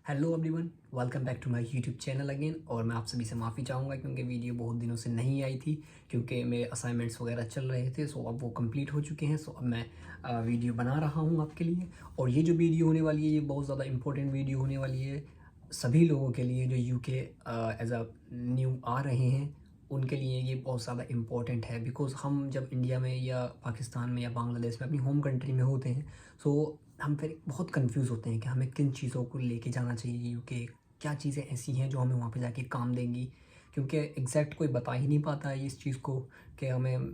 Hello everyone, welcome back to my YouTube channel again. और मैं आप सभी से माफ़ी चाहूँगा क्योंकि वीडियो बहुत दिनों से नहीं आई थी, क्योंकि मेरे असाइनमेंट्स वगैरह चल रहे थे। सो अब वो कंप्लीट हो चुके हैं। सो अब मैं वीडियो बना रहा हूँ आपके लिए। और ये जो वीडियो होने वाली है, ये बहुत ज़्यादा इंपॉर्टेंट वीडियो होने वाली है सभी लोगों के लिए जो यूके एज अ न्यू आ रहे हैं। उनके लिए ये बहुत ज़्यादा इम्पोर्टेंट है, बिकॉज़ हम जब इंडिया में या पाकिस्तान में या बांग्लादेश में अपनी होम कंट्री में होते हैं, सो हम फिर बहुत कंफ्यूज होते हैं कि हमें किन चीज़ों को लेके जाना चाहिए यूके। क्या चीज़ें ऐसी हैं जो हमें वहाँ पे जाके काम देंगी, क्योंकि एग्जैक्ट कोई बता ही नहीं पाता है इस चीज़ को कि हमें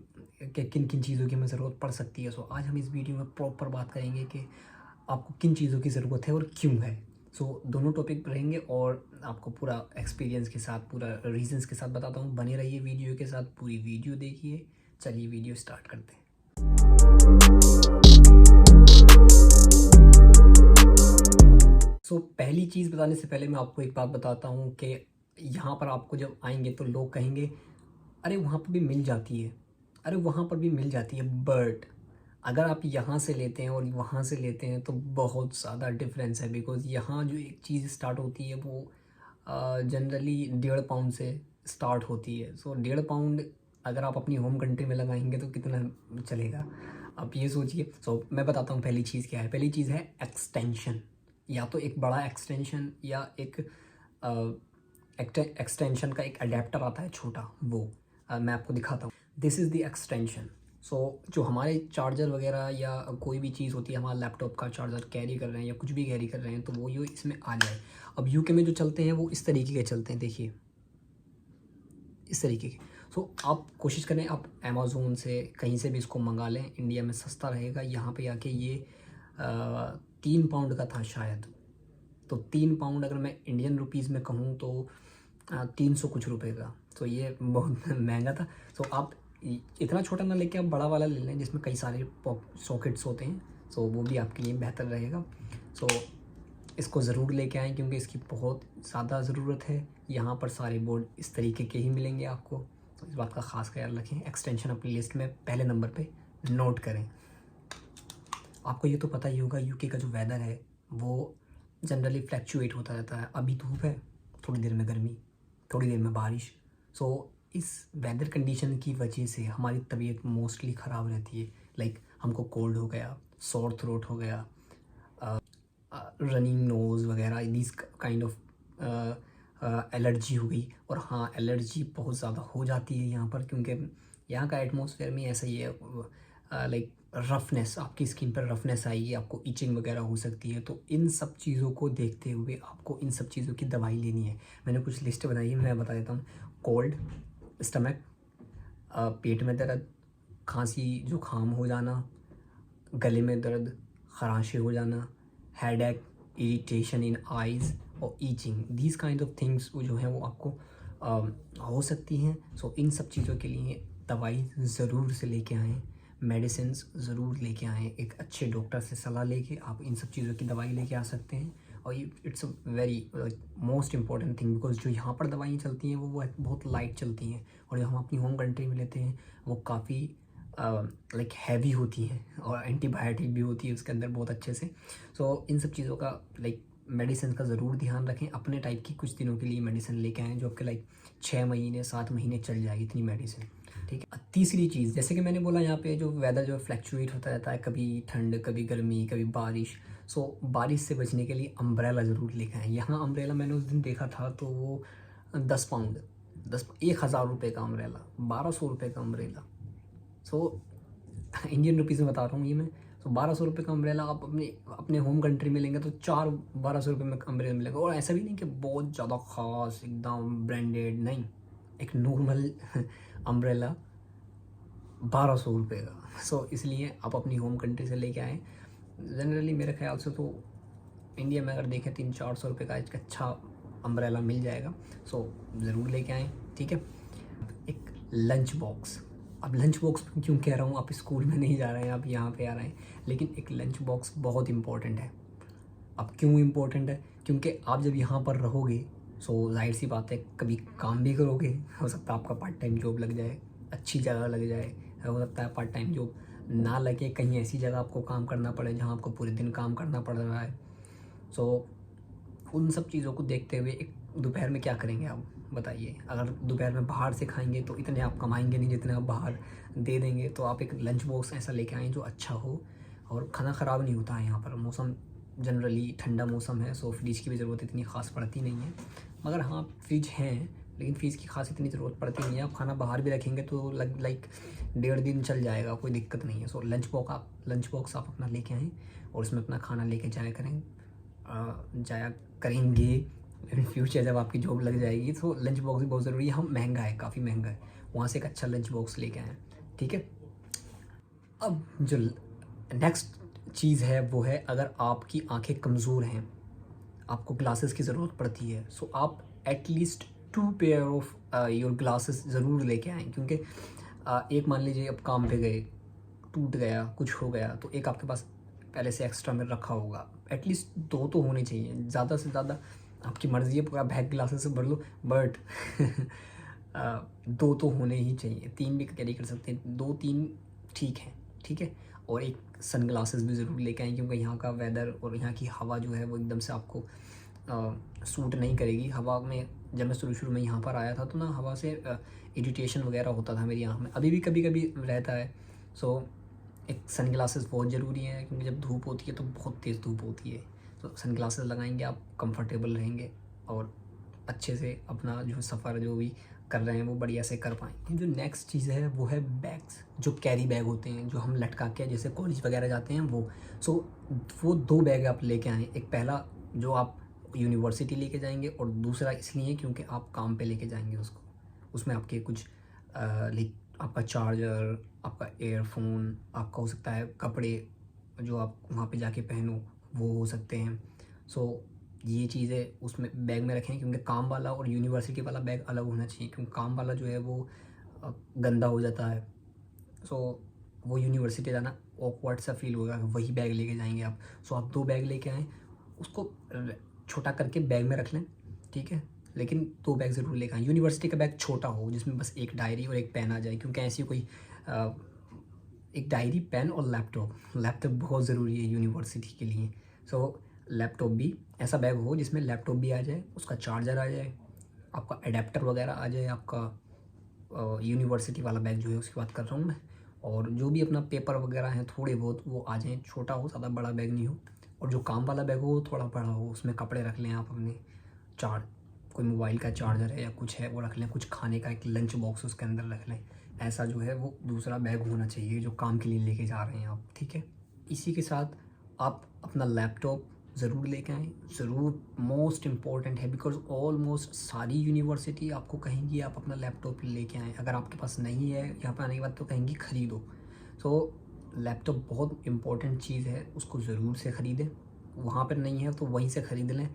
कि किन किन चीज़ों की हमें ज़रूरत पड़ सकती है। सो आज हम इस वीडियो में प्रॉपर बात करेंगे कि आपको किन चीज़ों की ज़रूरत है और क्यों है। सो दोनों टॉपिक रहेंगे और आपको पूरा एक्सपीरियंस के साथ, पूरा रीजंस के साथ बताता हूँ। बने रहिए वीडियो के साथ, पूरी वीडियो देखिए। चलिए वीडियो स्टार्ट करते हैं। पहली चीज़ बताने से पहले मैं आपको एक बात बताता हूँ कि यहाँ पर आपको जब आएंगे तो लोग कहेंगे अरे वहाँ पर भी मिल जाती है, अरे वहाँ पर भी मिल जाती है। बट अगर आप यहाँ से लेते हैं और वहाँ से लेते हैं तो बहुत ज़्यादा डिफरेंस है। बिकॉज़ यहाँ जो एक चीज़ स्टार्ट होती है वो जनरली 1.5 पाउंड से स्टार्ट होती है। सो 1.5 पाउंड अगर आप अपनी होम कंट्री में लगाएंगे तो कितना चलेगा, आप ये सोचिए। सो मैं बताता हूँ पहली चीज़ क्या है। पहली चीज़ है एक्सटेंशन। या तो एक बड़ा एक्सटेंशन या एक एक्सटेंशन का एक अडेप्टर आता है छोटा, वो मैं आपको दिखाता हूँ। This is the extension. So जो हमारे चार्जर वगैरह या कोई भी चीज़ होती है, हमारा लैपटॉप का चार्जर कैरी कर रहे हैं या कुछ भी कैरी कर रहे हैं, तो वो ये इसमें आ जाए। अब यूके में जो चलते हैं वो इस तरीके के चलते हैं, देखिए इस तरीके के। सो आप कोशिश करें, आप अमेज़ोन से कहीं से भी इसको मंगा लें, इंडिया में सस्ता रहेगा। यहाँ पे आके ये 3 पाउंड का था शायद। तो 3 पाउंड अगर मैं इंडियन रुपीज़ में कहूँ तो 300 कुछ रुपए का। तो ये बहुत महंगा था। सो आप इतना छोटा ना लेके आप बड़ा वाला ले लें जिसमें कई सारे सॉकेट्स होते हैं। सो वो भी आपके लिए बेहतर रहेगा। सो इसको ज़रूर लेके आएँ क्योंकि इसकी बहुत ज़्यादा ज़रूरत है। यहाँ पर सारे बोर्ड इस तरीके के ही मिलेंगे आपको, तो इस बात का ख़ास ख्याल रखें। एक्सटेंशन अपनी लिस्ट में पहले नंबर पे नोट करें। आपको ये तो पता ही होगा यूके का जो वेदर है वो जनरली फ्लैक्चुएट होता रहता है। अभी धूप है, थोड़ी देर में गर्मी, थोड़ी देर में बारिश। सो इस वेदर कंडीशन की वजह से हमारी तबीयत मोस्टली ख़राब रहती है। लाइक हमको कोल्ड हो गया, सॉर थ्रोट हो गया, रनिंग नोज़ वगैरह, दीज काइंड ऑफ एलर्जी हो गई। और हाँ, एलर्जी बहुत ज़्यादा हो जाती है यहाँ पर, क्योंकि यहाँ का एटमॉस्फेयर में ऐसा ही है। लाइक रफनेस, आपकी स्किन पर रफनेस आएगी, आपको इचिंग वगैरह हो सकती है। तो इन सब चीज़ों को देखते हुए आपको इन सब चीज़ों की दवाई लेनी है। मैंने कुछ लिस्ट बनाई है, मैं बता देता हूँ। कोल्ड, स्टमक, पेट में दर्द, खांसी जुकाम हो जाना, गले में दर्द, खराशे हो जाना, हेडेक, इरिटेशन इन आइज़ और itching, these kind of things वो जो हैं वो आपको हो सकती हैं। सो इन सब चीज़ों के लिए दवाई ज़रूर से लेके आएँ, मेडिसिन्स ज़रूर लेके आएँ। एक अच्छे डॉक्टर से सलाह लेके आप इन सब चीज़ों की दवाई लेके आ सकते हैं। और ये it's a very most important thing, because जो यहाँ पर दवाइयाँ चलती हैं वो बहुत लाइट चलती हैं, और जो हम अपनी होम कंट्री में लेते हैं वो काफ़ी लाइक हैवी होती हैं और एंटीबायोटिक भी होती है उसके अंदर बहुत अच्छे से। सो इन सब चीज़ों का लाइक मेडिसिन का ज़रूर ध्यान रखें। अपने टाइप की कुछ दिनों के लिए मेडिसिन लेके आएँ जो आपके लाइक 6 महीने 7 महीने चल जाएगी इतनी मेडिसिन, ठीक है। तीसरी चीज़, जैसे कि मैंने बोला, यहाँ पे जो वेदर जो फ्लैक्चुएट होता रहता है, कभी ठंड, कभी गर्मी, कभी बारिश। सो बारिश से बचने के लिए अम्ब्रेला ज़रूर लेके आएँ। यहाँ अम्ब्रेला मैंने उस दिन देखा था तो वो 10 पाउंड, 10,000 रुपये का अम्ब्रेला, 1200 रुपये का अम्ब्रेला। सो इंडियन रुपीज़ में बता रहा हूँ ये मैं। तो 1200 रुपये का अम्ब्रेला आप अपने अपने होम कंट्री में लेंगे तो 1200 रुपये में अम्ब्रेला मिलेगा। और ऐसा भी नहीं कि बहुत ज़्यादा ख़ास एकदम ब्रांडेड, नहीं, एक नॉर्मल अम्ब्रेला 1200 रुपये का। सो इसलिए आप अपनी होम कंट्री से लेके आएँ। जनरली मेरे ख्याल से तो इंडिया में अगर देखें 300-400 रुपये का एक अच्छा अम्ब्रेला मिल जाएगा। सो ज़रूर लेके आएँ, ठीक है। एक लंच बॉक्स। अब लंच बॉक्स क्यों कह रहा हूँ, आप स्कूल में नहीं जा रहे हैं, आप यहाँ पे आ रहे हैं, लेकिन एक लंच बॉक्स बहुत इंपॉर्टेंट है। अब क्यों इम्पोर्टेंट है, क्योंकि आप जब यहाँ पर रहोगे, सो जाहिर सी बात है कभी काम भी करोगे, हो सकता है आपका पार्ट टाइम जॉब लग जाए, अच्छी जगह लग जाए, हो सकता है पार्ट टाइम जॉब ना लगे, कहीं ऐसी जगह आपको काम करना पड़े जहाँ आपको पूरे दिन काम करना पड़ रहा है। सो उन सब चीज़ों को देखते हुए एक दोपहर में क्या करेंगे आप बताइए? अगर दोपहर में बाहर से खाएँगे तो इतने आप कमाएँगे नहीं जितने आप बाहर दे देंगे। तो आप एक लंच बॉक्स ऐसा लेके आएँ जो अच्छा हो और खाना ख़राब नहीं होता है यहाँ पर। मौसम जनरली ठंडा मौसम है, सो फ्रिज की भी ज़रूरत इतनी ख़ास पड़ती नहीं है। मगर हाँ, फ्रिज है, लेकिन फ्रिज की ख़ास इतनी ज़रूरत पड़ती नहीं है। आप खाना बाहर भी रखेंगे तो लाइक 1.5 दिन चल जाएगा, कोई दिक्कत नहीं है। सो लंच बॉक्स आप अपना लेके आएँ और उसमें अपना खाना लेके जाया करेंगे। इन फ्यूचर जब आपकी जॉब लग जाएगी तो लंच बॉक्स भी बहुत ज़रूरी है। हम महंगा है, काफ़ी महंगा है, वहाँ से एक अच्छा लंच बॉक्स लेके आएँ, ठीक है। अब जो नेक्स्ट चीज़ है वो है, अगर आपकी आंखें कमज़ोर हैं, आपको ग्लासेस की ज़रूरत पड़ती है, सो आप at least 2 pair of your glasses ज़रूर लेके आएँ। क्योंकि एक मान लीजिए आप काम पे गए, टूट गया, कुछ हो गया, तो एक आपके पास पहले से एक्स्ट्रा में रखा होगा। एटलीस्ट 2 तो होने चाहिए, ज़्यादा से ज़्यादा आपकी मर्ज़ी है, पूरा बैग ग्लासेस से भर लो, बट 2 तो होने ही चाहिए। 3 भी कैरी कर सकते हैं, 2-3 ठीक है, ठीक है। और एक सन ग्लासेस भी ज़रूर लेके आएँ, क्योंकि यहाँ का वेदर और यहाँ की हवा जो है वो एकदम से आपको सूट नहीं करेगी। हवा में जब मैं शुरू में यहाँ पर आया था तो ना हवा से इरिटेशन वगैरह होता था मेरी आँख में, अभी भी कभी कभी रहता है। सो एक सन ग्लासेस बहुत ज़रूरी है, क्योंकि जब धूप होती है तो बहुत तेज़ धूप होती है। तो सन ग्लासेस लगाएंगे, आप कंफर्टेबल रहेंगे और अच्छे से अपना जो सफ़र जो भी कर रहे हैं वो बढ़िया से कर पाएंगे। जो नेक्स्ट चीज़ है वो है बैग्स, जो कैरी बैग होते हैं, जो हम लटका के जैसे कॉलेज वगैरह जाते हैं वो। सो वो 2 बैग आप लेके आएँ। एक पहला जो आप यूनिवर्सिटी लेके जाएंगे, और दूसरा इसलिए क्योंकि आप काम पे लेके जाएंगे उसको। उसमें आपके कुछ लाइक आपका चार्जर, आपका एयरफोन, आपका हो सकता है कपड़े जो आप वहाँ पे जाके पहनो, वो हो सकते हैं। सो ये चीज़ें उसमें बैग में रखें, क्योंकि काम वाला और यूनिवर्सिटी वाला बैग अलग होना चाहिए। क्योंकि काम वाला जो है वो गंदा हो जाता है। सो वो यूनिवर्सिटी जाना ऑकवर्ड सा फील होगा, वही बैग लेके जाएंगे आप। सो आप 2 बैग लेके आएँ, उसको छोटा करके बैग में रख लें, ठीक है। लेकिन 2 बैग ज़रूर लेकर आएँ। यूनिवर्सिटी का बैग छोटा हो, जिसमें बस एक डायरी और एक पेन आ जाए, क्योंकि ऐसी कोई एक डायरी, पेन और लैपटॉप बहुत ज़रूरी है यूनिवर्सिटी के लिए। सो लैपटॉप भी ऐसा बैग हो जिसमें लैपटॉप भी आ जाए, उसका चार्जर आ जाए, आपका एडेप्टर वगैरह आ जाए, आपका यूनिवर्सिटी वाला बैग जो है उसकी बात कर रहा हूँ मैं। और जो भी अपना पेपर वगैरह हैं थोड़े बहुत वो आ जाएँ, छोटा हो, ज़्यादा बड़ा बैग नहीं हो। और जो काम वाला बैग हो वो थोड़ा बड़ा हो, उसमें कपड़े रख लें आप अपने, चार्ज कोई मोबाइल का चार्जर है या कुछ है वो रख लें, कुछ खाने का एक लंच बॉक्स उसके अंदर रख लें। ऐसा जो है वो दूसरा बैग होना चाहिए जो काम के लिए लेके जा रहे हैं आप, ठीक है। इसी के साथ आप अपना लैपटॉप ज़रूर लेके आएँ, ज़रूर, मोस्ट इम्पॉर्टेंट है। बिकॉज़ ऑलमोस्ट सारी यूनिवर्सिटी आपको कहेंगी आप अपना लैपटॉप लेके आएँ। अगर आपके पास नहीं है यहाँ पर आने के बाद तो कहेंगी ख़रीदो। सो लैपटॉप बहुत इम्पॉर्टेंट चीज़ है, उसको ज़रूर से ख़रीदें। वहाँ पर नहीं है तो वहीं से ख़रीद लें,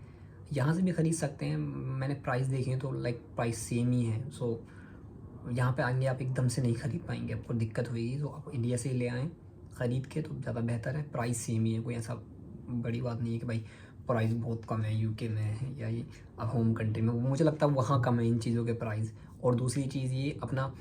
यहाँ से भी ख़रीद सकते हैं। मैंने प्राइस देखे हैं तो लाइक प्राइस सेम ही है। सो यहाँ पे आएंगे आप एकदम से नहीं ख़रीद पाएंगे, आपको दिक्कत होगी। तो आप इंडिया से ही ले आएँ ख़रीद के, तो ज़्यादा बेहतर है। प्राइस सेम ही है, कोई ऐसा बड़ी बात नहीं है कि भाई प्राइस बहुत कम है यूके में या ये होम कंट्री में। मुझे लगता है वहाँ कम है इन चीज़ों के प्राइस। और दूसरी चीज़ ये, अपना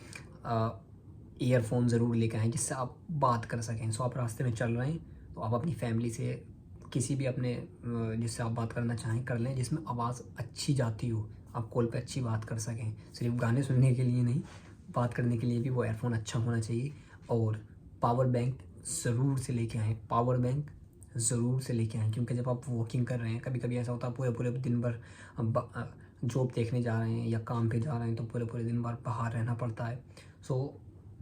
ईयरफोन ज़रूर लेके आएँ जिससे आप बात कर सकें। सो आप रास्ते में चल रहे हैं तो आप अपनी फैमिली से, किसी भी अपने जिससे आप बात करना चाहें कर लें, जिसमें आवाज़ अच्छी जाती हो, आप कॉल पे अच्छी बात कर सकें। सिर्फ गाने सुनने के लिए नहीं, बात करने के लिए भी वो एयरफोन अच्छा होना चाहिए। और पावर बैंक ज़रूर से लेके आएँ, पावर बैंक ज़रूर से लेके आएँ। क्योंकि जब आप वॉकिंग कर रहे हैं, कभी कभी ऐसा होता है पूरे पूरे दिन भर जॉब देखने जा रहे हैं या काम पे जा रहे हैं, तो पूरे पूरे दिन भर बाहर रहना पड़ता है। सो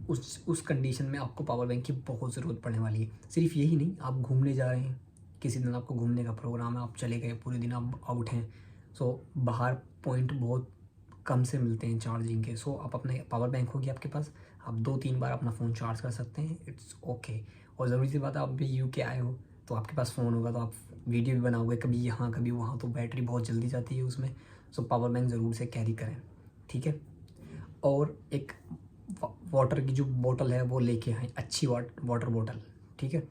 उस कंडीशन में आपको पावर बैंक की बहुत ज़रूरत पड़ने वाली है। सिर्फ यही नहीं, आप घूमने जा रहे हैं, किसी दिन आपको घूमने का प्रोग्राम है, आप चले गए, पूरे दिन आप आउट हैं। सो बाहर पॉइंट बहुत कम से मिलते हैं चार्जिंग के। सो आप अपने पावर बैंक होगी आपके पास, आप 2-3 बार अपना फ़ोन चार्ज कर सकते हैं, इट्स ओके। और ज़रूरी सी बात है, आप भी यूके आए हो तो आपके पास फ़ोन होगा, तो आप वीडियो भी बनाओगे कभी यहाँ कभी वहाँ, तो बैटरी बहुत जल्दी जाती है उसमें। सो पावर बैंक ज़रूर से कैरी करें, ठीक है। और एक वाटर की जो बोतल है वो लेके आएँ, अच्छी वाटर बोतल, ठीक है।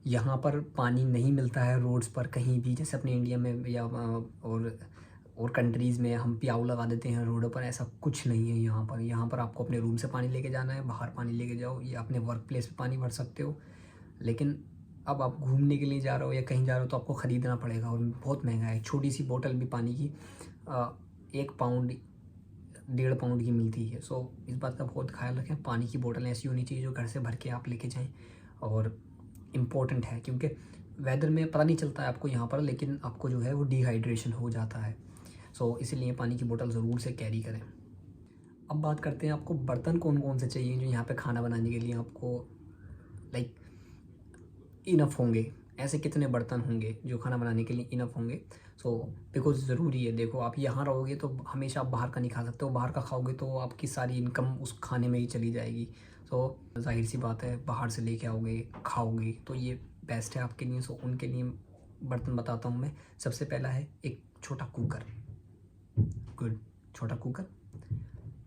यहाँ पर पानी नहीं मिलता है रोड्स पर कहीं भी, जैसे अपने इंडिया में या और कंट्रीज़ में हम प्याऊ लगा देते हैं रोडों पर, ऐसा कुछ नहीं है यहाँ पर। यहाँ पर आपको अपने रूम से पानी लेके जाना है, बाहर पानी लेके जाओ, या अपने वर्क प्लेस पे पानी भर सकते हो। लेकिन अब आप घूमने के लिए जा रहे हो या कहीं जा रहे हो तो आपको ख़रीदना पड़ेगा और बहुत महंगा है। छोटी सी बोतल भी पानी की 1 पाउंड 1.5 पाउंड की मिलती है। सो इस बात का बहुत ख्याल रखें, पानी की बोतल ऐसी होनी चाहिए जो घर से भर के आप लेके जाएं। और इम्पोर्टेंट है क्योंकि वेदर में पता नहीं चलता है आपको यहाँ पर, लेकिन आपको जो है वो डिहाइड्रेशन हो जाता है। सो इसीलिए पानी की बोतल ज़रूर से कैरी करें। अब बात करते हैं आपको बर्तन कौन कौन से चाहिए जो यहाँ पे खाना बनाने के लिए आपको लाइक इनफ होंगे। ऐसे कितने बर्तन होंगे जो खाना बनाने के लिए इनफ होंगे। सो बिकॉज ज़रूरी है, देखो आप यहाँ रहोगे तो हमेशा आप बाहर का नहीं खा सकते हो, बाहर का खाओगे तो आपकी सारी इनकम उस खाने में ही चली जाएगी। सो जाहिर सी बात है, बाहर से लेके आओगे खाओगे तो ये बेस्ट है आपके लिए। सो उनके लिए बर्तन बताता हूँ मैं। सबसे पहला है एक छोटा कुकर, गुड, छोटा cooker,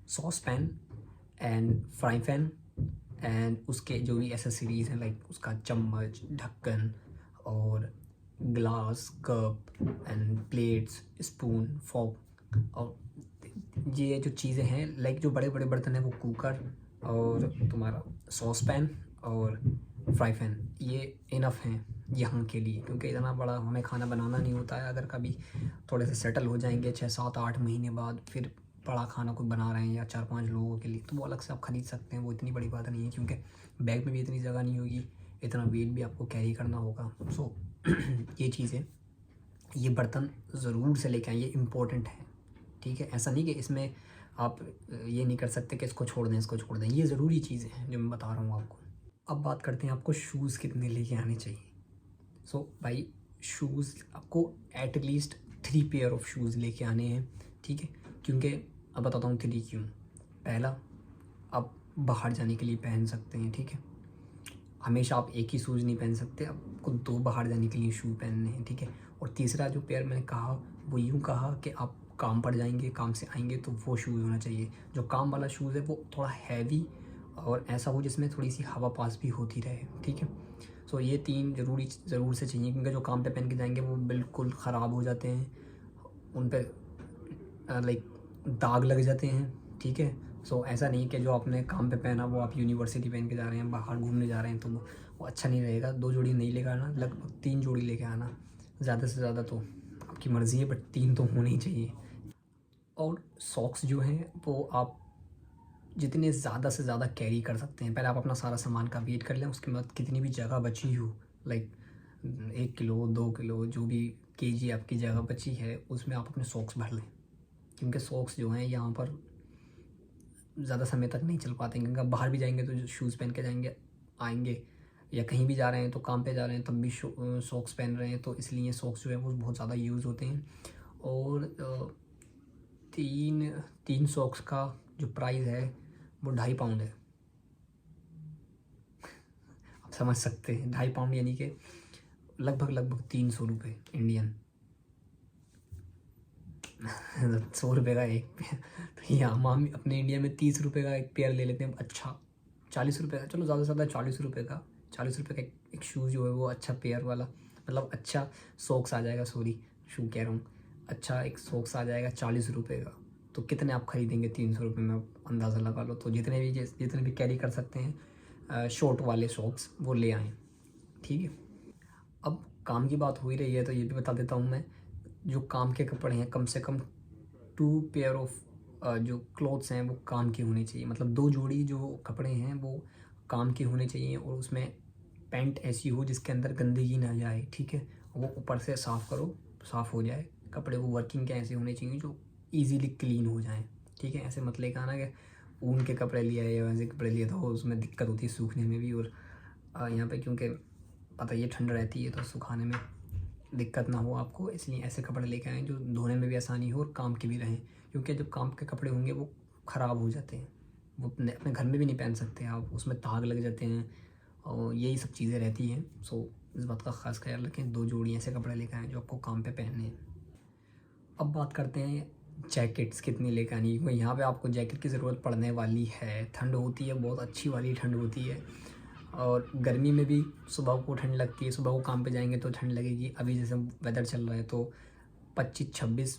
sauce pan and fry pan and उसके जो भी एसेसरीज़ हैं लाइक उसका चम्मच, ढक्कन और glass, cup and plates, spoon, fork. और ये जो चीज़ें हैं लाइक जो बड़े बड़े बर्तन हैं वो कुकर और तुम्हारा सॉस पैन और फ्राई पैन, ये इनफ हैं यहाँ के लिए, क्योंकि इतना बड़ा हमें खाना बनाना नहीं होता है। अगर कभी थोड़े से सेटल हो जाएंगे 6 7 8 महीने बाद, फिर बड़ा खाना कोई बना रहे हैं या 4 5 लोगों के लिए, तो वो अलग से आप ख़रीद सकते हैं, वो इतनी बड़ी बात नहीं है क्योंकि बैग में भी इतनी जगह नहीं होगी, इतना वेट भी आपको कैरी करना होगा। सो ये चीज़ें, ये बर्तन ज़रूर से लेके आएँ, ये इम्पोर्टेंट है, ठीक है। ऐसा नहीं कि इसमें आप ये नहीं कर सकते कि इसको छोड़ दें इसको छोड़ दें, ये ज़रूरी चीज़ें हैं जो मैं बता रहा हूँ आपको। अब बात करते हैं आपको शूज़ कितने लेके आने चाहिए। सो भाई शूज़ आपको एटलीस्ट 3 पेयर ऑफ शूज़ लेके आने हैं, ठीक है। क्योंकि अब बताता हूँ 3 क्यों। पहला, आप बाहर जाने के लिए पहन सकते हैं, ठीक है। हमेशा आप एक ही शूज़ नहीं पहन सकते, आपको 2 बाहर जाने के लिए शू पहनने हैं, ठीक है। और तीसरा जो पेयर मैंने कहा वो यूँ कहा कि आप काम पर जाएंगे, काम से आएंगे तो वो शूज़ होना चाहिए। जो काम वाला शूज़ है वो थोड़ा हैवी और ऐसा हो जिसमें थोड़ी सी हवा पास भी होती रहे, ठीक है। सो ये 3 ज़रूर से चाहिए, क्योंकि जो काम पे पहन के जाएंगे वो बिल्कुल ख़राब हो जाते हैं, उन पर लाइक दाग लग जाते हैं, ठीक है। सो ऐसा नहीं कि जो आपने काम पे पहना वो आप यूनिवर्सिटी पहन के जा रहे हैं, बाहर घूमने जा रहे हैं, तो वो अच्छा नहीं रहेगा। 2 जोड़ी नहीं लेकर आना, लगभग 3 जोड़ी लेके आना, ज़्यादा से ज़्यादा तो आपकी मर्ज़ी है, बट 3 तो होने ही चाहिए। और सॉक्स जो हैं वो आप जितने ज़्यादा से ज़्यादा कैरी कर सकते हैं, पहले आप अपना सारा सामान का वेट कर लें, उसके बाद कितनी भी जगह बची हो लाइक 1 किलो 2 किलो जो भी केजी आपकी जगह बची है उसमें आप अपने सॉक्स भर लें। क्योंकि सॉक्स जो हैं यहाँ पर ज़्यादा समय तक नहीं चल पाते, क्योंकि आप बाहर भी जाएंगे तो जो शूज़ पहन के जाएंगे आएंगे, या कहीं भी जा रहे हैं तो काम पे जा रहे हैं तब भी सॉक्स पहन रहे हैं, तो इसलिए सॉक्स जो है वो बहुत ज़्यादा यूज़ होते हैं। और 3 सॉक्स का जो प्राइस है वो 2.5 पाउंड है। आप समझ सकते हैं 2.5 पाउंड यानी कि लगभग 300 रुपये इंडियन। 100 रुपये का एक पेयर, तो यहाँ हम अपने इंडिया में 30 रुपये का एक पेयर ले लेते हैं। अच्छा 40 रुपये का, चलो ज़्यादा से ज़्यादा 40 रुपये का, 40 रुपये का एक शूज़ जो है वो अच्छा पेयर वाला, मतलब अच्छा सॉक्स आ जाएगा, सॉरी शू कह रहा हूँ, अच्छा एक सॉक्स आ जाएगा 40 रुपये का। तो कितने आप ख़रीदेंगे 300 रुपये में, आप अंदाज़ा लगा लो। तो जितने भी कैरी कर सकते हैं शॉर्ट वाले सॉक्स वो ले आएँ, ठीक है। अब काम की बात हो ही रही है तो ये भी बता देता हूँ मैं, जो काम के कपड़े हैं कम से कम 2 पेयर ऑफ जो क्लॉथ्स हैं वो काम के होने चाहिए, मतलब 2 जोड़ी जो कपड़े हैं वो काम के होने चाहिए। और उसमें पैंट ऐसी हो जिसके अंदर गंदगी ना जाए, ठीक है। वो ऊपर से साफ़ करो, साफ़ हो जाए कपड़े, वो वर्किंग के ऐसे होने चाहिए जो ईजीली क्लीन हो जाएँ, ठीक है। ऐसे मत लेकर आना कि ऊन के कपड़े लिया है या वैसे कपड़े लिए तो उसमें दिक्कत होती है सूखने में भी। और यहाँ पे क्योंकि पता ये ठंड रहती है तो सुखाने में दिक्कत ना हो आपको, इसलिए ऐसे कपड़े लेके आएँ जो धोने में भी आसानी हो और काम के भी रहें। क्योंकि जो काम के कपड़े होंगे वो ख़राब हो जाते हैं, वो अपने घर में भी नहीं पहन सकते आप, उसमें दाग लग जाते हैं और यही सब चीज़ें रहती हैं। सो इस बात का ख़ास ख्याल रखें, 2 जोड़ी ऐसे कपड़े लेके आएँ जो आपको काम पे पहनने हैं। अब बात करते हैं जैकेट्स कितनी लेकर आनी है, क्योंकि यहाँ पे आपको जैकेट की ज़रूरत पड़ने वाली है। ठंड होती है, बहुत अच्छी वाली ठंड होती है, और गर्मी में भी सुबह को ठंड लगती है, सुबह को काम पे जाएंगे तो ठंड लगेगी। अभी जैसे वेदर चल रहा है तो 25 26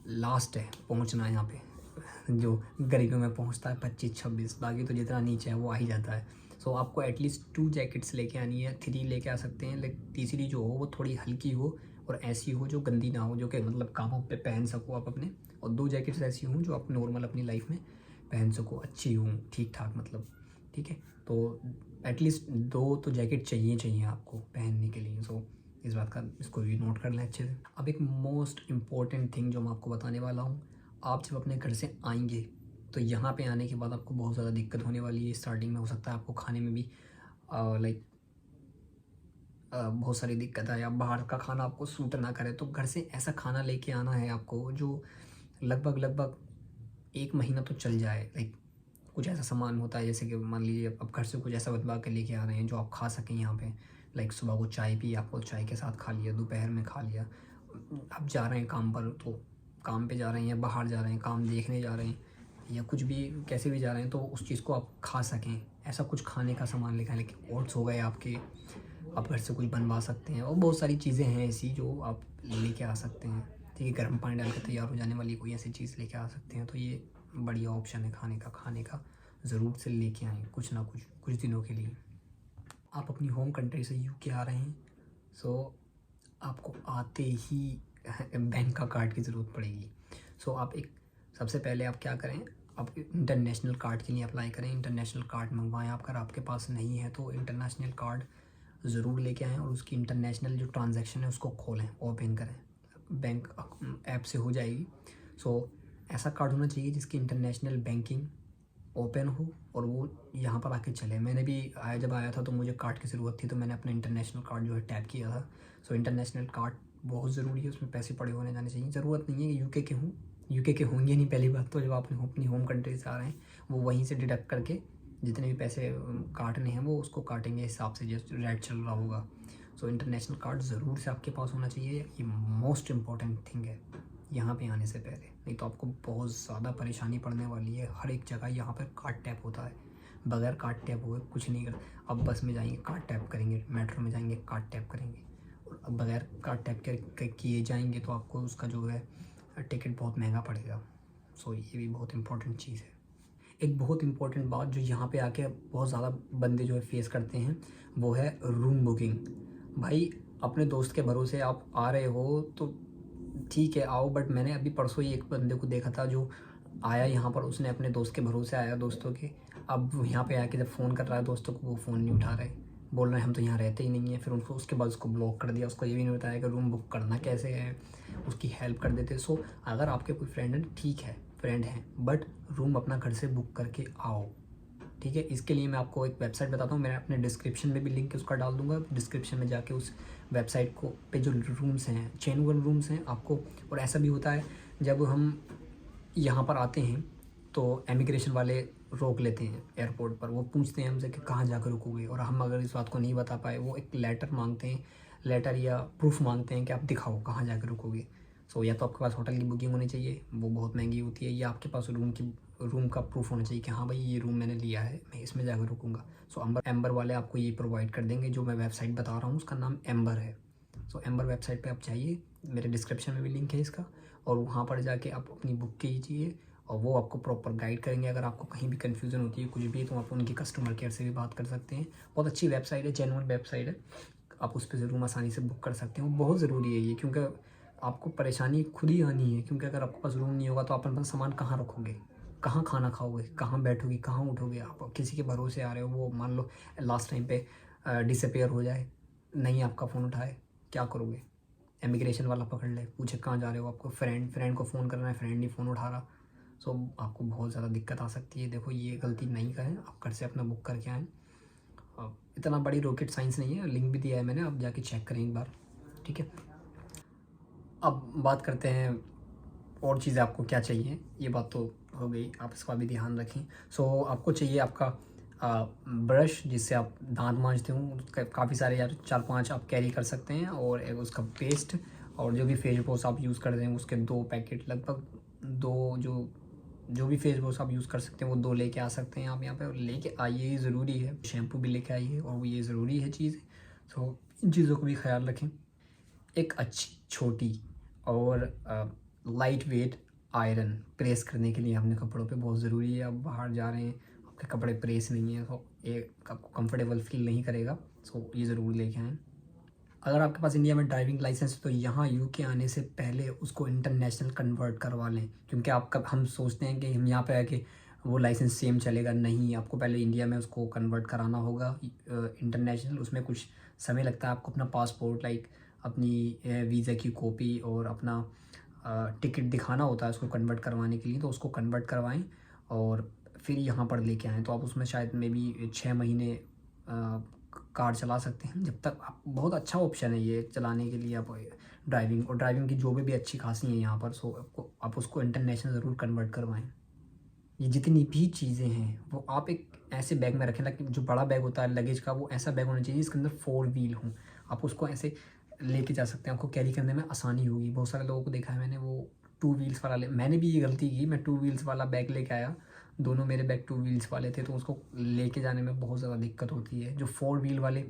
लास्ट है पहुंचना यहाँ पे जो गर्मियों में पहुंचता है 25 26, बाकी तो जितना नीचे है वो आ ही जाता है। सो आपको एटलीस्ट 2 जैकेट्स लेके आनी है, 3 लेके आ सकते हैं, लेकिन तीसरी जो हो वो थोड़ी हल्की हो और ऐसी हो जो गंदी ना हो, जो कि मतलब कामों पे पहन सको आप अपने, और 2 जैकेट्स ऐसी हों जो आप नॉर्मल अपनी लाइफ में पहन सको, अच्छी हों, ठीक-ठाक मतलब, ठीक है? तो एटलीस्ट 2 तो जैकेट चाहिए आपको पहनने के लिए। सो इस बात का इसको भी नोट कर लें अच्छे से। अब एक मोस्ट इम्पॉर्टेंट थिंग जो मैं आपको बताने वाला हूँ, आप जब अपने घर से आएँगे, तो यहाँ पे आने के बाद आपको बहुत ज़्यादा दिक्कत होने वाली है। स्टार्टिंग में हो सकता है आपको खाने में भी लाइक बहुत सारी दिक्कत आए, या बाहर का खाना आपको सूट ना करे, तो घर से ऐसा खाना लेके आना है आपको जो लगभग 1 महीना तो चल जाए। लाइक कुछ ऐसा सामान होता है, जैसे कि मान लीजिए अब घर से कुछ ऐसा बनवा के लेके आ रहे हैं जो आप खा सकें यहाँ पे। लाइक सुबह को चाय पी, आपको चाय के साथ खा लिया, दोपहर में खा लिया। आप जा रहे हैं काम पर, तो काम पे जा रहे हैं या बाहर जा रहे हैं, काम देखने जा रहे हैं, या कुछ भी कैसे भी जा रहे हैं, तो उस चीज़ को आप खा सकें, ऐसा कुछ खाने का सामान लेकर। लेकिन ओट्स हो गए आपके, आप घर से कुछ बनवा सकते हैं, और बहुत सारी चीज़ें हैं ऐसी जो आप लेके आ सकते हैं, ठीक है? गर्म पानी डाल के तैयार हो जाने वाली कोई ऐसी चीज़ लेके आ सकते हैं, तो ये बढ़िया ऑप्शन है खाने का ज़रूर से लेके आएँ कुछ ना कुछ, कुछ दिनों के लिए। आप अपनी होम कंट्री से यूके आ रहे हैं, सो आपको आते ही बैंक का कार्ड की ज़रूरत पड़ेगी। सो आप एक सबसे पहले आप क्या करें, आप इंटरनेशनल कार्ड के लिए अप्लाई करें, इंटरनेशनल कार्ड मंगवाएँ। आप अगर आपके पास नहीं है तो इंटरनेशनल कार्ड ज़रूर लेके आएँ, और उसकी इंटरनेशनल जो ट्रांजैक्शन है उसको खोलें, ओपन करें, बैंक ऐप से हो जाएगी। सो ऐसा कार्ड होना चाहिए जिसकी इंटरनेशनल बैंकिंग ओपन हो और वो यहाँ पर आके चले। मैंने भी जब आया था तो मुझे कार्ड की ज़रूरत थी, तो मैंने अपना इंटरनेशनल कार्ड जो है टैप किया था। सो इंटरनेशनल कार्ड बहुत ज़रूरी है, उसमें पैसे पड़े होने जाने चाहिए। ज़रूरत नहीं है कि यूके के हों, यूके के होंगे नहीं पहली बात तो। जब आप अपनी होम कंट्री से आ रहे हैं, वो वहीं से डिडक्ट करके जितने भी पैसे काटने हैं वो उसको काटेंगे हिसाब से जैसे रेट चल रहा होगा। सो इंटरनेशनल कार्ड ज़रूर से आपके पास होना चाहिए, ये मोस्ट इम्पॉर्टेंट थिंग है यहाँ पे आने से पहले, नहीं तो आपको बहुत ज़्यादा परेशानी पड़ने वाली है। हर एक जगह यहाँ पर कार्ड टैप होता है, बगैर कार्ड टैप हुए कुछ नहीं कर। अब बस में जाएंगे कार्ड टैप करेंगे, मेट्रो में जाएंगे कार्ड टैप करेंगे, और अब बगैर कार्ड टैप किए जाएंगे तो आपको उसका जो है टिकट बहुत महंगा पड़ेगा। सो ये भी बहुत इंपॉर्टेंट चीज़ है। एक बहुत इंपॉर्टेंट बात जो यहाँ पे आके बहुत ज़्यादा बंदे जो है फेस करते हैं, वो है रूम बुकिंग। भाई अपने दोस्त के भरोसे आप आ रहे हो तो ठीक है आओ, बट मैंने अभी परसों ही एक बंदे को देखा था जो आया यहाँ पर, उसने अपने दोस्त के भरोसे आया, दोस्तों के। अब वो यहाँ पे आके जब फ़ोन कर रहा है दोस्तों को, वो फ़ोन नहीं उठा रहे, बोल रहे हैं हम तो यहाँ रहते ही नहीं हैं। फिर उनको उसके बाद उसको ब्लॉक कर दिया, उसको ये भी नहीं बताया कि रूम बुक करना कैसे है, उसकी हेल्प कर देते। सो अगर आपके कोई फ्रेंड है, ठीक है फ्रेंड हैं, बट रूम अपना घर से बुक करके आओ, ठीक है? इसके लिए मैं आपको एक वेबसाइट बताता हूँ, मैं अपने डिस्क्रिप्शन में भी लिंक उसका डाल दूँगा। डिस्क्रिप्शन में जाके उस वेबसाइट को पे जो रूम्स हैं, जेन्युइन रूम्स हैं आपको। और ऐसा भी होता है जब हम यहाँ पर आते हैं तो इमिग्रेशन वाले रोक लेते हैं एयरपोर्ट पर, वो पूछते हैं हमसे कि कहाँ जाकर रुकोगे, और हम अगर इस बात को नहीं बता पाए, वो एक लेटर मांगते हैं, लेटर या प्रूफ मांगते हैं कि आप दिखाओ कहाँ जाकर रुकोगे। सो या तो आपके पास होटल की बुकिंग होनी चाहिए, वो बहुत महंगी होती है, या आपके पास रूम का प्रूफ होना चाहिए कि हाँ भाई ये रूम मैंने लिया है, मैं इसमें जाकर रुकूंगा। सो एम्बर वाले आपको ये प्रोवाइड कर देंगे। जो मैं वेबसाइट बता रहा हूँ उसका नाम एम्बर है। सो एम्बर वेबसाइट पे आप जाइए, मेरे डिस्क्रिप्शन में भी लिंक है इसका, और वहाँ पर जाके आप अपनी बुक कीजिए, और वो आपको प्रॉपर गाइड करेंगे। अगर आपको कहीं भी कन्फ्यूज़न होती है कुछ भी, तो आप उनकी कस्टमर केयर से भी बात कर सकते हैं। बहुत अच्छी वेबसाइट है, जेन्युइन वेबसाइट है, आप उस पर ज़रूर आसानी से बुक कर सकते हैं। बहुत ज़रूरी है ये, क्योंकि आपको परेशानी खुद ही आनी है, क्योंकि अगर आपके पास रूम नहीं होगा तो आप अपना सामान कहाँ रखोगे, कहाँ खाना खाओगे, कहाँ बैठोगे, कहाँ उठोगे। आप किसी के भरोसे आ रहे हो, वो मान लो लास्ट टाइम पे डिसअपेयर हो जाए, नहीं आपका फ़ोन उठाए, क्या करोगे? इमिग्रेशन वाला पकड़ ले, पूछे कहाँ जा रहे हो, आपको फ्रेंड को फ़ोन करना है, फ्रेंड नहीं फ़ोन उठा रहा। सो आपको बहुत ज़्यादा दिक्कत आ सकती है। देखो ये गलती नहीं करें, आप घर से अपना बुक करके आएँ। इतना बड़ी रॉकेट साइंस नहीं है, लिंक भी दिया है मैंने, आप जाके चेक करें एक बार, ठीक है? अब बात करते हैं और चीज़ें आपको क्या चाहिए। ये बात तो हो गई, आप इसका भी ध्यान रखें। सो आपको चाहिए आपका ब्रश जिससे आप दांत मांजते हो, काफ़ी सारे या 4-5 आप कैरी कर सकते हैं, और एक उसका पेस्ट, और जो भी फेस वॉश आप यूज़ करते हैं उसके 2 पैकेट, लगभग 2 जो भी फेस वॉश आप यूज़ कर सकते हैं वो 2 लेके आ सकते हैं आप यहाँ पे, और लेके आइए, ये ज़रूरी है। शैम्पू भी लेके आइए, और वो ये ज़रूरी है चीज़। सो इन चीज़ों को भी ख्याल रखें। एक अच्छी छोटी और लाइट वेट आयरन प्रेस करने के लिए अपने कपड़ों पे बहुत ज़रूरी है। आप बाहर जा रहे हैं, आपके कपड़े प्रेस नहीं है, तो ये आपको कंफर्टेबल फील नहीं करेगा। सो ये ज़रूर लेके आएँ। अगर आपके पास इंडिया में ड्राइविंग लाइसेंस है तो यहाँ यूके आने से पहले उसको इंटरनेशनल कन्वर्ट करवा लें, क्योंकि आपका हम सोचते हैं कि हम यहाँ पे आके वो लाइसेंस सेम चलेगा, नहीं, आपको पहले इंडिया में उसको कन्वर्ट कराना होगा इंटरनेशनल। उसमें कुछ समय लगता है। आपको अपना पासपोर्ट, लाइक अपनी वीज़ा की कॉपी और अपना टिकट दिखाना होता है उसको कन्वर्ट करवाने के लिए, तो उसको कन्वर्ट करवाएं और फिर यहाँ पर लेके आएँ। तो आप उसमें शायद मे बी 6 महीने कार चला सकते हैं, जब तक आप, बहुत अच्छा ऑप्शन है ये चलाने के लिए। आप ड्राइविंग की जॉबें भी अच्छी खासी हैं यहाँ पर। सो आप उसको इंटरनेशनल ज़रूर कन्वर्ट करवाएं। ये जितनी भी चीज़ें हैं वो आप एक ऐसे बैग में रखें, ताकि जो बड़ा बैग होता है लगेज का, वो ऐसा बैग होना चाहिए जिसके अंदर 4 व्हील हों। आप उसको ऐसे लेके जा सकते हैं, आपको कैरी करने में आसानी होगी। बहुत सारे लोगों को देखा है मैंने, वो 2 व्हील्स वाला मैंने भी ये गलती की, मैं 2 व्हील्स वाला बैग लेके आया। दोनों मेरे बैग 2 व्हील्स वाले थे, तो उसको लेके जाने में बहुत ज़्यादा दिक्कत होती है। जो 4 व्हील वाले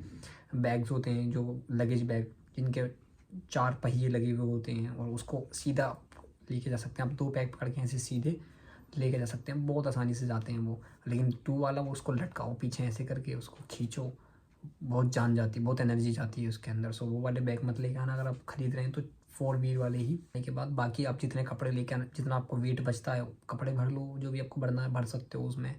बैग्स होते हैं, जो लगेज बैग जिनके 4 पहिए लगे हुए होते हैं, और उसको सीधा लेके जा सकते हैं आप। 2 बैग पकड़ के ऐसे सीधे लेके जा सकते हैं, बहुत आसानी से जाते हैं वो। लेकिन 2 वाला, वो उसको लटकाओ पीछे ऐसे करके, उसको खींचो, बहुत जान जाती है, बहुत एनर्जी जाती है उसके अंदर। सो वो वाले बैग मत लेके आना अगर आप खरीद रहे हैं तो। 4 व्हील वाले ही के बाद बाकी आप जितने कपड़े लेके आना, जितना आपको वेट बचता है कपड़े भर लो, जो भी आपको भरना है भर सकते हो, उसमें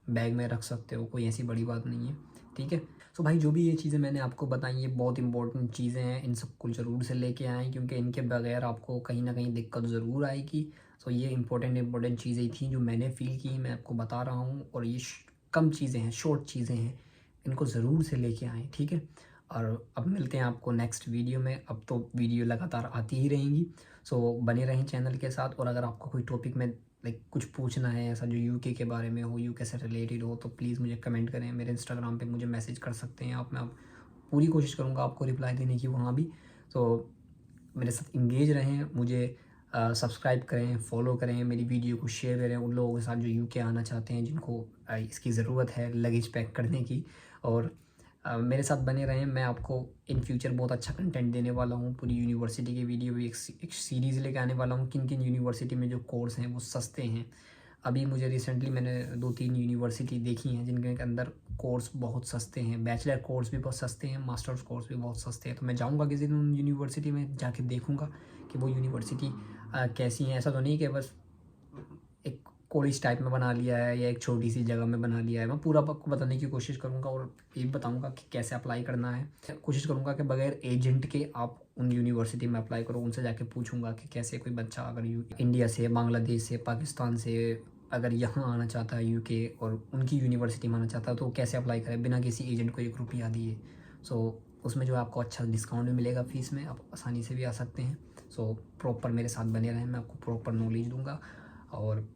बैग में रख सकते हो, कोई ऐसी बड़ी बात नहीं है, ठीक है। सो भाई, जो भी ये चीज़ें मैंने आपको बताई, ये बहुत इंपॉर्टेंट चीज़ें हैं, इन सबको ज़रूर से लेके आएँ, क्योंकि इनके बगैर आपको कहीं ना कहीं दिक्कत ज़रूर आएगी। सो ये इंपॉर्टेंट चीज़ें थी जो मैंने फ़ील की, मैं आपको बता रहा हूँ। और ये कम चीज़ें हैं, शॉर्ट चीज़ें हैं, इनको ज़रूर से लेके आएँ, ठीक है। और अब मिलते हैं आपको नेक्स्ट वीडियो में। अब तो वीडियो लगातार आती ही रहेंगी, सो बने रहें चैनल के साथ। और अगर आपको कोई टॉपिक में लाइक कुछ पूछना है ऐसा जो यूके के बारे में हो, यूके से रिलेटेड हो, तो प्लीज़ मुझे कमेंट करें। मेरे इंस्टाग्राम पे मुझे मैसेज कर सकते हैं आप। मैं आप पूरी कोशिश करूँगा आपको रिप्लाई देने की वहाँ भी। तो मेरे साथ इंगेज रहें, मुझे सब्सक्राइब करें, फॉलो करें, मेरी वीडियो को शेयर करें उन लोगों के साथ जो यूके आना चाहते हैं, जिनको इसकी ज़रूरत है लगेज पैक करने की। और मेरे साथ बने रहें। मैं आपको इन फ्यूचर बहुत अच्छा कंटेंट देने वाला हूँ। पूरी यूनिवर्सिटी की वीडियो भी एक सीरीज़ लेके आने वाला हूँ। किन किन यूनिवर्सिटी में जो कोर्स हैं वो सस्ते हैं। अभी मुझे रिसेंटली मैंने 2-3 यूनिवर्सिटी देखी हैं जिनके अंदर कोर्स बहुत सस्ते हैं। बैचलर कोर्स भी बहुत सस्ते हैं, मास्टर्स कोर्स भी बहुत सस्ते हैं। तो मैं जाऊँगा किसी दिन उन यूनिवर्सिटी में, जाके देखूँगा कि वो यूनिवर्सिटी कैसी हैं। ऐसा तो नहीं कि बस एक कॉलेज टाइप में बना लिया है या एक छोटी सी जगह में बना लिया है। मैं पूरा आपको बताने की कोशिश करूँगा और ये बताऊँगा कि कैसे अप्लाई करना है। कोशिश करूँगा कि बगैर एजेंट के आप उन यूनिवर्सिटी में अप्लाई करो। उनसे जाके पूछूँगा कि कैसे कोई बच्चा अगर इंडिया से, बांग्लादेश से, पाकिस्तान से अगर यहाँ आना चाहता है यूके और उनकी यूनिवर्सिटी में आना चाहता है, तो कैसे अप्लाई करे बिना किसी एजेंट को 1 रुपया दिए। सो उसमें जो आपको अच्छा डिस्काउंट भी मिलेगा फ़ीस में, आप आसानी से भी आ सकते हैं। सो प्रॉपर मेरे साथ बने रहें, मैं आपको प्रॉपर नॉलेज दूँगा। और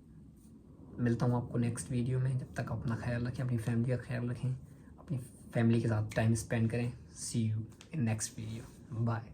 मिलता हूँ आपको नेक्स्ट वीडियो में। जब तक अपना ख्याल रखें, अपनी फैमिली का ख्याल रखें, अपनी फैमिली के साथ टाइम स्पेंड करें। See you in next video, bye.